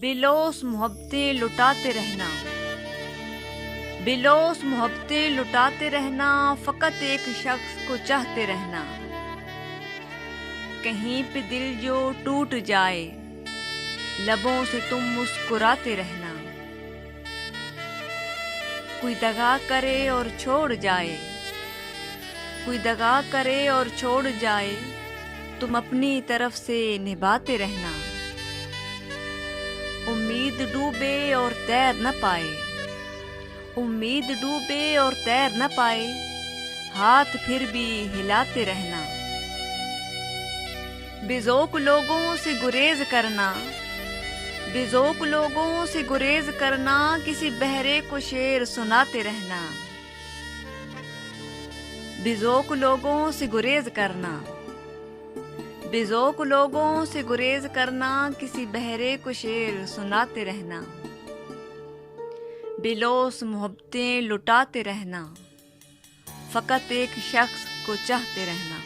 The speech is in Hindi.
बिलोस मोहब्बतें लुटाते रहना, बिलोस मोहब्बतें लुटाते रहना, फ़कत एक शख्स को चाहते रहना। कहीं पे दिल जो टूट जाए, लबों से तुम मुस्कुराते रहना। कोई दगा करे और छोड़ जाए, कोई दगा करे और छोड़ जाए, तुम अपनी तरफ से निभाते रहना। उम्मीद डूबे और तैर न पाए, उम्मीद डूबे और तैर न पाए, हाथ फिर भी हिलाते रहना। बेज़ौक़ लोगों से गुरेज करना, बेज़ौक़ लोगों से गुरेज करना, किसी बहरे को शेर सुनाते रहना। बेज़ौक़ लोगों से गुरेज करना, बेज़ौक़ लोगों से गुरेज करना, किसी बहरे को शेर सुनाते रहना। बिलोस मोहब्बतें लुटाते रहना, फ़कत एक शख्स को चाहते रहना।